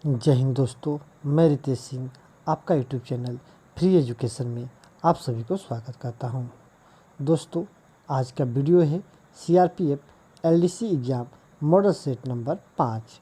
जय हिंद दोस्तों, मैं रितेश सिंह आपका यूट्यूब चैनल फ्री एजुकेशन में आप सभी को स्वागत करता हूं। दोस्तों, आज का वीडियो है CRPF LDC exam model set number 5।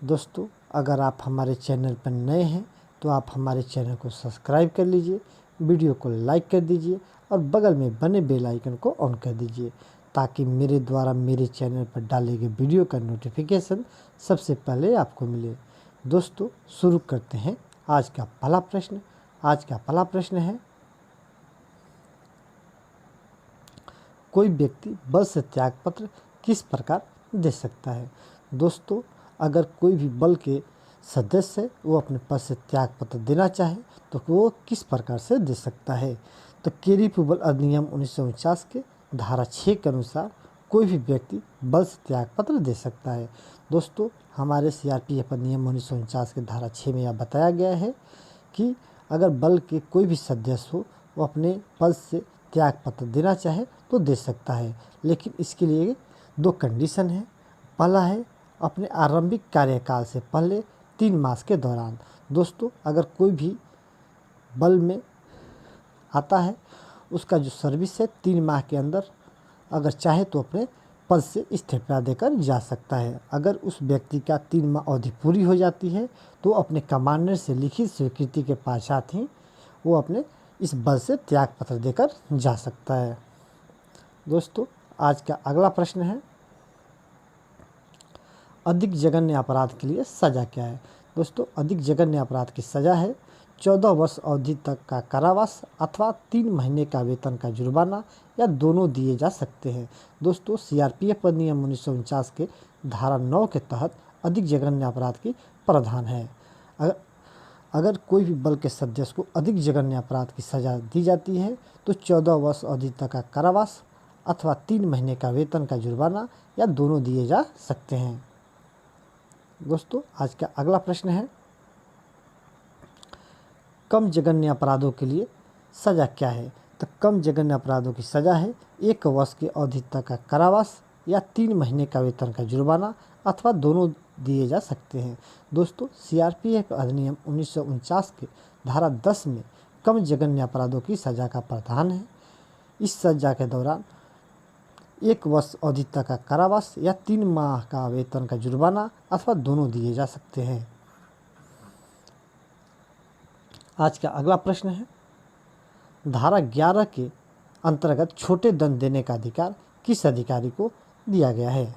दोस्तों, अगर आप हमारे चैनल पर नए हैं तो आप हमारे चैनल को सब्सक्राइब कर लीजिए, वीडियो को लाइक कर दीजिए और बगल में बने बेल आइकन को ऑन कर दीजिए ताकि मेरे द्वारा मेरे चैनल पर डाले गए वीडियो का नोटिफिकेशन सबसे पहले आपको मिले। दोस्तों, शुरू करते हैं आज का पहला प्रश्न। आज का पहला प्रश्न है, कोई व्यक्ति बल से त्यागपत्र किस प्रकार दे सकता है। दोस्तों, अगर कोई भी बल के सदस्य वो अपने पद से त्यागपत्र देना चाहे तो वो किस प्रकार से दे सकता है। तो केरी प्यूबल अधिनियम 1949 के धारा 6 के अनुसार कोई भी व्यक्ति बल से त्यागपत्र दे सकता है। दोस्तों, हमारे सीआरपीएफ अधिनियम 1949 के धारा 6 में यह बताया गया है कि अगर बल के कोई भी सदस्य हो वो अपने पद से त्यागपत्र देना चाहे तो दे सकता है, लेकिन इसके लिए 2 कंडीशन है। पहला है अपने आरंभिक कार्यकाल से पहले 3 मास के दौरान। दोस्तों, अगर कोई भी बल में आता है उसका जो सर्विस है 3 माह के अंदर अगर चाहे तो अपने पद से इस्तीफा देकर जा सकता है। अगर उस व्यक्ति का 3 माह अवधि पूरी हो जाती है तो अपने कमांडर से लिखित स्वीकृति के पश्चात ही वो अपने इस बल से त्यागपत्र देकर जा सकता है। दोस्तों, आज का अगला प्रश्न है, अधिक जघन्य अपराध के लिए सज़ा क्या है। दोस्तों, अधिक जघन्य अपराध की सज़ा है 14 वर्ष अवधि तक का कारावास अथवा 3 महीने का वेतन का जुर्माना या दोनों दिए जा सकते हैं। दोस्तों, सीआरपीएफ अधिनियम 1949 के धारा 9 के तहत अधिक जघन्य अपराध की प्रावधान है। अगर कोई भी बल के सदस्य को अधिक जघन्य अपराध की सज़ा दी जाती है तो 14 वर्ष अवधि तक का कारावास अथवा 3 महीने का वेतन का जुर्माना या दोनों दिए जा सकते हैं। दोस्तों, आज का अगला प्रश्न है, कम जघन्य अपराधों के लिए सज़ा क्या है। तो कम जघन्य अपराधों की सज़ा है 1 वर्ष की अवधि तक का कारावास या 3 महीने का वेतन का जुर्माना अथवा दोनों दिए जा सकते हैं। दोस्तों, सीआरपीएफ अधिनियम 1949 के धारा 10 में कम जघन्य अपराधों की सज़ा का प्रावधान है। इस सज़ा के दौरान 1 वर्ष अवधि तक का कारावास या 3 माह का वेतन का जुर्माना अथवा दोनों दिए जा सकते हैं। आज का अगला प्रश्न है, धारा 11 के अंतर्गत छोटे दंड देने का अधिकार किस अधिकारी को दिया गया है।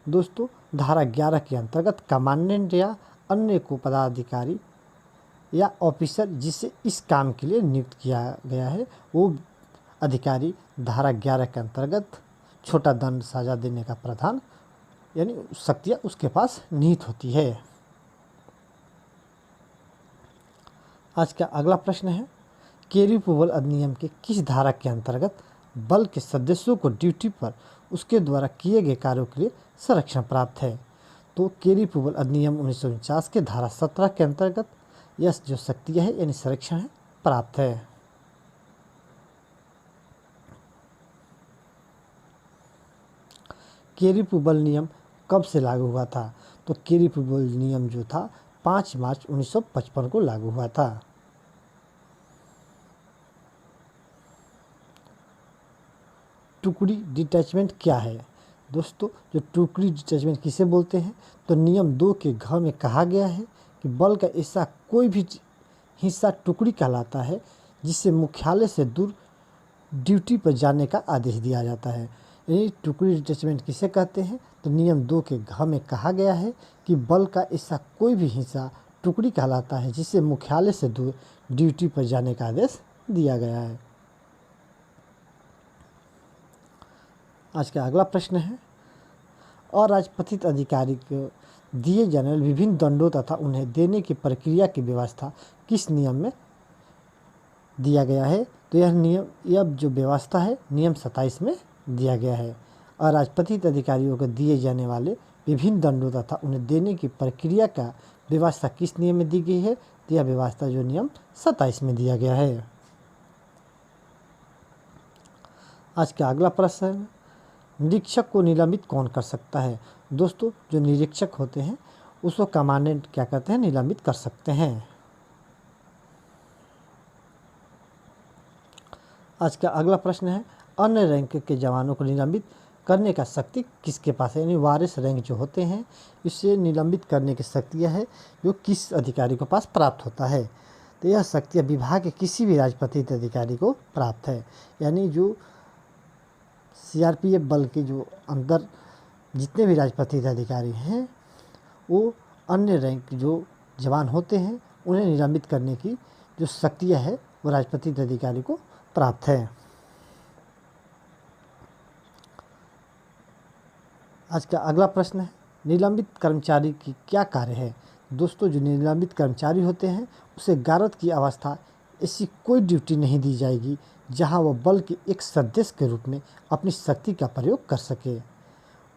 दोस्तों, धारा 11 के अंतर्गत कमांडेंट या अन्य को पदाधिकारी या ऑफिसर जिसे इस काम के लिए नियुक्त किया गया है वो अधिकारी धारा 11 के अंतर्गत छोटा दंड सजा देने का प्रावधान यानी शक्तियाँ उसके पास निहित होती है। आज का अगला प्रश्न है, केरी प्यूबल अधिनियम के किस धारा के अंतर्गत बल के सदस्यों को ड्यूटी पर उसके द्वारा किए गए कार्यों के लिए संरक्षण प्राप्त है। तो केरी प्यूबल अधिनियम 1949 के धारा 17 के अंतर्गत यह जो शक्तियाँ है यानी संरक्षण है प्राप्त है। केरी प्यूबल नियम कब से लागू हुआ था। तो केरी प्यूबल नियम जो था 5 मार्च 1955 को लागू हुआ था। टुकड़ी डिटैचमेंट क्या है। दोस्तों, जो टुकड़ी डिटैचमेंट किसे बोलते हैं, तो नियम 2 के घ में कहा गया है कि बल का ऐसा कोई भी हिस्सा टुकड़ी कहलाता है जिससे मुख्यालय से दूर ड्यूटी पर जाने का आदेश दिया जाता है। ये टुकड़ी डिटैचमेंट किसे कहते हैं, तो नियम 2 के घ में कहा गया है कि बल का ऐसा कोई भी हिस्सा टुकड़ी कहलाता है जिससे मुख्यालय से दूर ड्यूटी पर जाने का आदेश दिया गया है। आज का अगला प्रश्न है, अराजपत्रित अधिकारी को दिए जाने वाले विभिन्न दंडों तथा उन्हें देने की प्रक्रिया की व्यवस्था किस नियम में दिया गया है। तो यह जो व्यवस्था है नियम 27 में दिया गया है। अराजपत्रित अधिकारियों को दिए जाने वाले विभिन्न दंडों तथा उन्हें देने की प्रक्रिया का व्यवस्था किस नियम में दी गई है। तो यह व्यवस्था जो नियम 27 में दिया गया है। आज का अगला प्रश्न है, निरीक्षक को निलंबित कौन कर सकता है। दोस्तों, जो निरीक्षक होते हैं उसको कमांडेंट क्या करते हैं, निलंबित कर सकते हैं। आज का अगला प्रश्न है, अन्य रैंक के जवानों को निलंबित करने का शक्ति किसके पास है, यानी वारिस रैंक जो होते हैं इससे निलंबित करने की शक्तियाँ है जो किस अधिकारी को पास प्राप्त होता है। तो यह शक्तियाँ विभाग के किसी भी राजपत्रित अधिकारी को प्राप्त है, यानी जो सीआरपीएफ बल के जो अंदर जितने भी राजपत्रित अधिकारी हैं वो अन्य रैंक जो जवान होते हैं उन्हें निलंबित करने की जो शक्तियाँ है वो राजपत्रित अधिकारी को प्राप्त है। आज का अगला प्रश्न है, निलंबित कर्मचारी की क्या कार्य है। दोस्तों, जो निलंबित कर्मचारी होते हैं उसे गारद की अवस्था ऐसी कोई ड्यूटी नहीं दी जाएगी जहां वह बल के एक सदस्य के रूप में अपनी शक्ति का प्रयोग कर सके।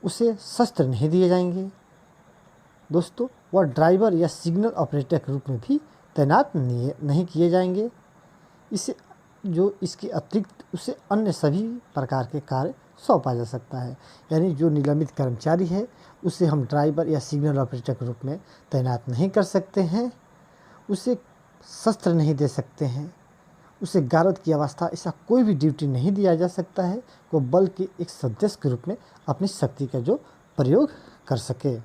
उसे शस्त्र नहीं दिए जाएंगे। दोस्तों, वह ड्राइवर या सिग्नल ऑपरेटर के रूप में भी तैनात नहीं किए जाएंगे। इसके अतिरिक्त उसे अन्य सभी प्रकार के कार्य सौंपा जा सकता है, यानी जो निलंबित कर्मचारी है उसे हम ड्राइवर या सिग्नल ऑपरेटर के रूप में तैनात नहीं कर सकते हैं, उसे शस्त्र नहीं दे सकते हैं, उसे गारद की अवस्था ऐसा कोई भी ड्यूटी नहीं दिया जा सकता है वो बल के एक सदस्य के रूप में अपनी शक्ति का जो प्रयोग कर सके।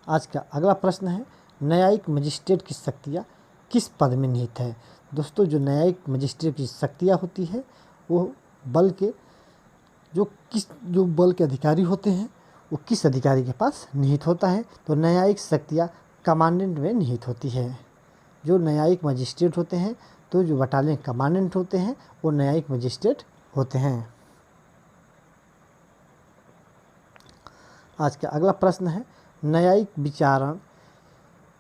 आज का अगला प्रश्न है, न्यायिक मजिस्ट्रेट की शक्तियाँ किस पद में निहित है। दोस्तों, जो न्यायिक मजिस्ट्रेट की शक्तियाँ होती है वो बल के जो बल के अधिकारी होते हैं वो किस अधिकारी के पास निहित होता है। तो न्यायिक शक्तियाँ कमांडेंट में निहित होती है। जो न्यायिक मजिस्ट्रेट होते हैं तो जो बटालियन कमांडेंट होते हैं वो न्यायिक मजिस्ट्रेट होते हैं। आज का अगला प्रश्न है, न्यायिक विचारण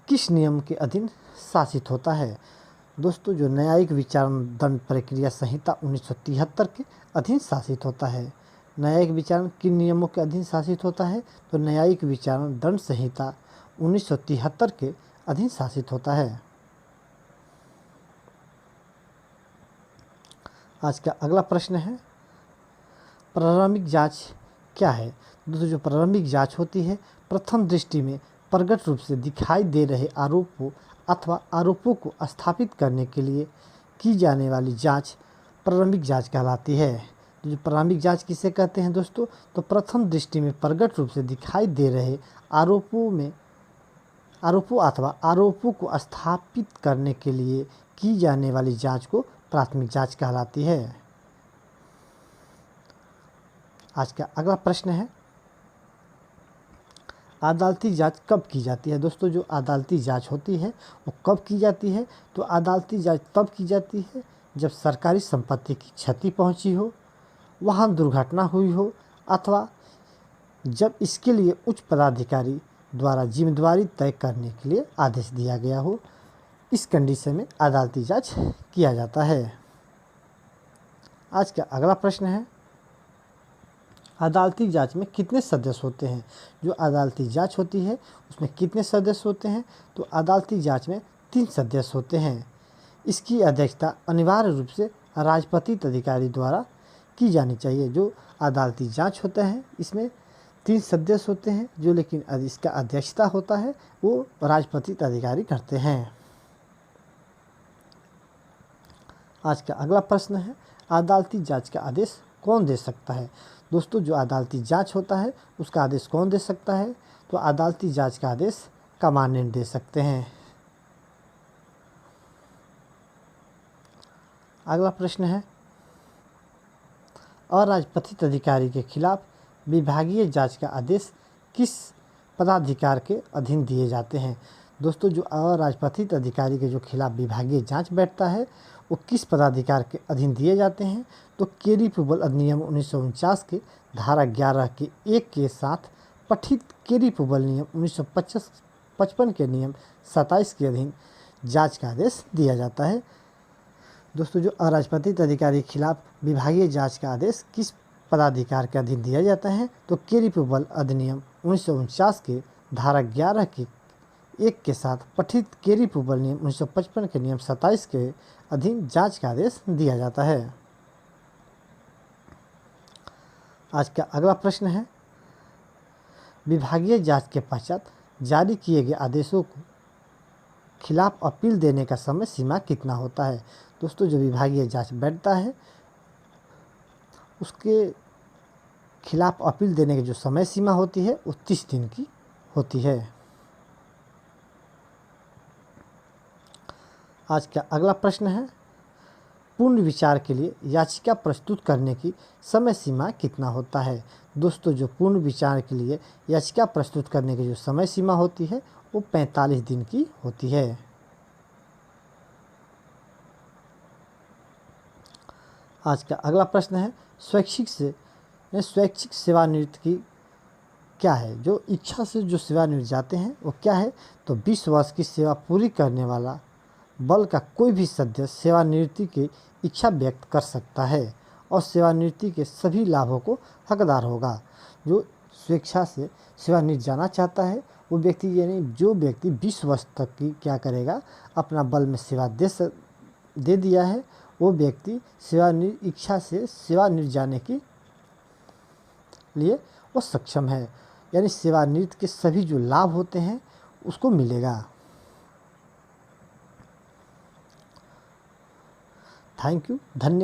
किस नियम के अधीन शासित होता है। दोस्तों, जो न्यायिक विचारण दंड प्रक्रिया संहिता 1973 के अधीन शासित होता है। न्यायिक विचारण किन नियमों के अधीन शासित होता है। तो न्यायिक विचारण दंड संहिता 1973 के अधीन शासित होता है। आज का अगला प्रश्न है, प्रारंभिक जांच क्या है। दोस्तों, जो प्रारंभिक जांच होती है प्रथम दृष्टि में प्रकट रूप से दिखाई दे रहे आरोपों अथवा आरोपों को स्थापित करने के लिए की जाने वाली जांच प्रारंभिक जांच कहलाती है। जो प्रारंभिक जांच किसे कहते हैं दोस्तों, तो प्रथम दृष्टि में प्रकट रूप से दिखाई दे रहे आरोपों अथवा आरोपों को स्थापित करने के लिए की जाने वाली जांच को प्राथमिक जांच कहलाती है। आज का अगला प्रश्न है, अदालती जांच कब की जाती है। दोस्तों, जो अदालती जांच होती है वो कब की जाती है। तो अदालती जांच तब की जाती है जब सरकारी संपत्ति की क्षति पहुंची हो, वाहन दुर्घटना हुई हो अथवा जब इसके लिए उच्च पदाधिकारी द्वारा जिम्मेदारी तय करने के लिए आदेश दिया गया हो। इस कंडीशन में अदालती जांच किया जाता है। आज का अगला प्रश्न है, अदालती जांच में कितने सदस्य होते हैं। जो अदालती जांच होती है उसमें कितने सदस्य होते हैं। तो अदालती जांच में 3 सदस्य होते हैं। इसकी अध्यक्षता अनिवार्य रूप से राजपत्रित अधिकारी द्वारा की जानी चाहिए। जो अदालती जांच होता है इसमें 3 सदस्य होते हैं, जो लेकिन इसका अध्यक्षता होता है वो राजपत्रित अधिकारी करते हैं। आज का अगला प्रश्न है, अदालती जांच का आदेश कौन दे सकता है। दोस्तों, जो अदालती जांच होता है उसका आदेश कौन दे सकता है। तो अदालती जांच का आदेश कमांडेंट दे सकते हैं। अगला प्रश्न है, अराजपत्रित अधिकारी के खिलाफ विभागीय जांच का आदेश किस पदाधिकार के अधीन दिए जाते हैं। दोस्तों, जो अराजपत्रित अधिकारी के जो खिलाफ विभागीय जांच बैठता है वो किस पदाधिकार के अधीन दिए जाते हैं। तो केरी प्यूबल अधिनियम 1949 के धारा 11 के 1 के साथ पठित केरी प्यूबल नियम 1955 के नियम 27 के अधीन जांच का आदेश दिया जाता है। दोस्तों, जो अराजपत्रित अधिकारी के खिलाफ विभागीय जांच का आदेश किस पदाधिकार के अधीन दिया जाता है। तो केरी प्यूबल अधिनियम 1949 के धारा 11 के 1 के साथ पठित केरी प्यूबल नियम 1955 के नियम 27 के अधीन जांच का आदेश दिया जाता है। आज का अगला प्रश्न है, विभागीय जांच के पश्चात जारी किए गए आदेशों को खिलाफ अपील देने का समय सीमा कितना होता है। दोस्तों, जो विभागीय जांच बैठता है उसके खिलाफ अपील देने की जो समय सीमा होती है वो 30 दिन की होती है। आज का अगला प्रश्न है, पूर्ण विचार के लिए याचिका प्रस्तुत करने की समय सीमा कितना होता है। दोस्तों, जो पूर्ण विचार के लिए याचिका प्रस्तुत करने की जो समय सीमा होती है वो 45 दिन की होती है। आज का अगला प्रश्न है, स्वैच्छिक सेवानिवृत्ति की क्या है। जो इच्छा से जो सेवानिवृत्त जाते हैं वो क्या है, तो 20 वर्ष की सेवा पूरी करने वाला बल का कोई भी सदस्य सेवानिवृत्ति की इच्छा व्यक्त कर सकता है और सेवानिवृत्ति के सभी लाभों को हकदार होगा। जो स्वेच्छा से सेवानिवृत्त जाना चाहता है वो व्यक्ति, यानी जो व्यक्ति 20 वर्ष तक की क्या करेगा, अपना बल में सेवा दे दिया है, वो व्यक्ति इच्छा से सेवानिवृत्त जाने के लिए वो सक्षम है, यानी सेवानिवृत्ति के सभी जो लाभ होते हैं उसको मिलेगा। थैंक यू, धन्यवाद।